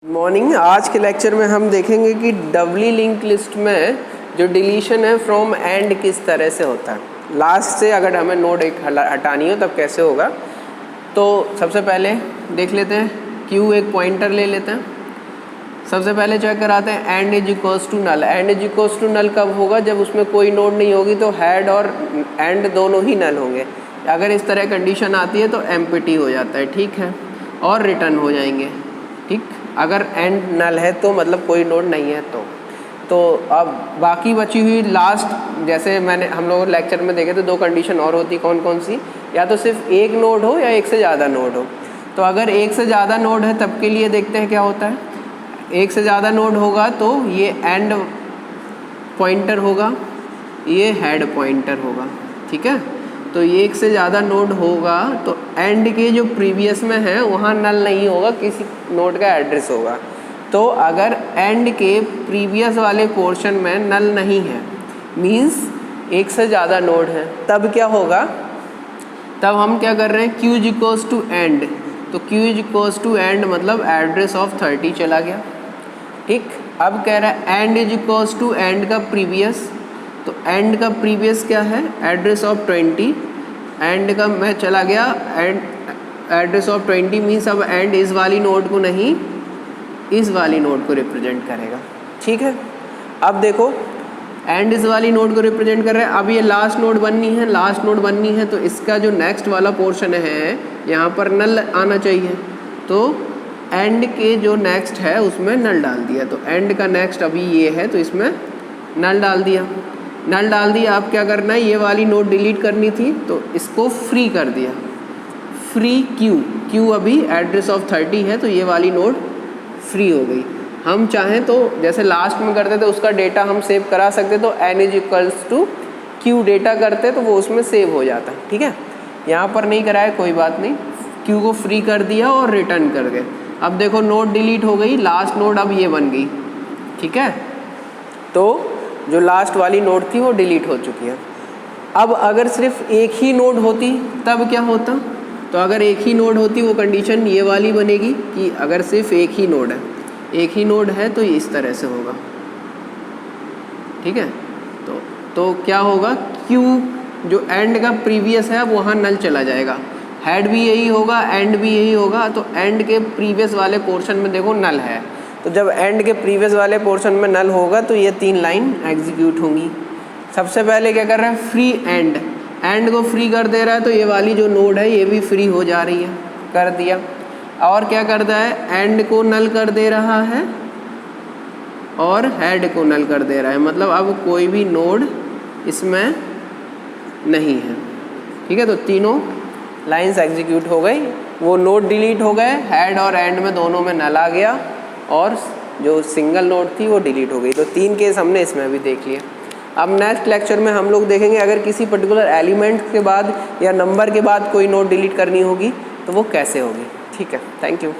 Morning. आज के lecture में हम देखेंगे कि डबली लिंक लिस्ट में जो डिलीशन है फ्रॉम एंड किस तरह से होता है। लास्ट से अगर हमें नोड एक हटानी हो तब कैसे होगा। तो सबसे पहले देख लेते हैं, क्यू एक पॉइंटर ले लेते हैं। सबसे पहले चेक कराते हैं end is equals to null. End is equals to null कब होगा? जब उसमें कोई नोड नहीं होगी तो हेड और एंड दोनों ही नल होंगे। अगर इस तरह कंडीशन आती है तो एम्प्टी हो जाता है, ठीक है, और रिटर्न हो जाएंगे, ठीक। अगर एंड नल है तो मतलब कोई नोड नहीं है तो अब बाकी बची हुई लास्ट, जैसे हम लोग लेक्चर में देखे थे, दो कंडीशन और होती, कौन कौन सी? या तो सिर्फ एक नोड हो या एक से ज़्यादा नोड हो। तो अगर एक से ज़्यादा नोड है तब के लिए देखते हैं क्या होता है। एक से ज़्यादा नोड होगा तो ये एंड पॉइंटर होगा, ये हेड पॉइंटर होगा, ठीक है। तो ये एक से ज़्यादा नोड होगा तो एंड के जो प्रीवियस में है वहाँ नल नहीं होगा, किसी नोड का एड्रेस होगा। तो अगर एंड के प्रीवियस वाले पोर्शन में नल नहीं है, मींस एक से ज़्यादा नोड है, तब क्या होगा? तब हम क्या कर रहे हैं, Q is equals to end. तो Q is equals to end मतलब एड्रेस ऑफ 30 चला गया, ठीक। अब कह रहा है end is equals to end का प्रीवियस। तो एंड का प्रीवियस क्या है? Address of 20। एंड का मैं चला गया एंड एड्रेस ऑफ 20 मीन्स अब एंड इस वाली नोड को नहीं, इस वाली नोड को रिप्रेजेंट करेगा, ठीक है। अब देखो एंड इस वाली नोड को रिप्रेजेंट कर रहा है। अब ये लास्ट नोड बननी है तो इसका जो नेक्स्ट वाला पोर्शन है यहाँ पर नल आना चाहिए। तो एंड के जो नेक्स्ट है उसमें नल डाल दिया। तो एंड का नेक्स्ट अभी ये है तो इसमें नल डाल दिया। अब क्या करना है, ये वाली नोड डिलीट करनी थी तो इसको फ्री कर दिया, फ्री क्यू अभी एड्रेस ऑफ 30 है तो ये वाली नोड फ्री हो गई। हम चाहें तो जैसे लास्ट में करते थे उसका डेटा हम सेव करा सकते, तो N is equals to Q data करते तो वो उसमें सेव हो जाता, ठीक है। यहाँ पर नहीं कराया, कोई बात नहीं, क्यू को फ्री कर दिया और रिटर्न कर गए। अब देखो नोड डिलीट हो गई, लास्ट नोड अब ये बन गई, ठीक है। तो जो लास्ट वाली नोड थी वो डिलीट हो चुकी है। अब अगर सिर्फ एक ही नोड होती तब क्या होता? तो अगर एक ही नोड होती वो कंडीशन ये वाली बनेगी कि अगर सिर्फ एक ही नोड है तो इस तरह से होगा, ठीक है। तो क्या होगा, क्यू जो एंड का प्रीवियस है अब वहाँ नल चला जाएगा, हेड भी यही होगा, एंड भी यही होगा। तो एंड के प्रीवियस वाले पोर्शन में देखो नल है, तो जब एंड के प्रीवियस वाले पोर्शन में नल होगा तो ये 3 लाइन एग्जीक्यूट होंगी। सबसे पहले क्या कर रहा है, फ्री एंड को फ्री कर दे रहा है तो ये वाली जो नोड है ये भी फ्री हो जा रही है, कर दिया। और क्या करता है, एंड को नल कर दे रहा है और हेड को नल कर दे रहा है, मतलब अब कोई भी नोड इसमें नहीं है, ठीक है। तो तीनों लाइंस एग्जीक्यूट हो गई, वो नोड डिलीट हो गए, हेड और एंड में दोनों में नल आ गया और जो सिंगल नोड थी वो डिलीट हो गई। तो 3 केस हमने इसमें भी देख लिए। अब नेक्स्ट लेक्चर में हम लोग देखेंगे अगर किसी पर्टिकुलर एलिमेंट के बाद या नंबर के बाद कोई नोड डिलीट करनी होगी तो वो कैसे होगी, ठीक है। Thank you.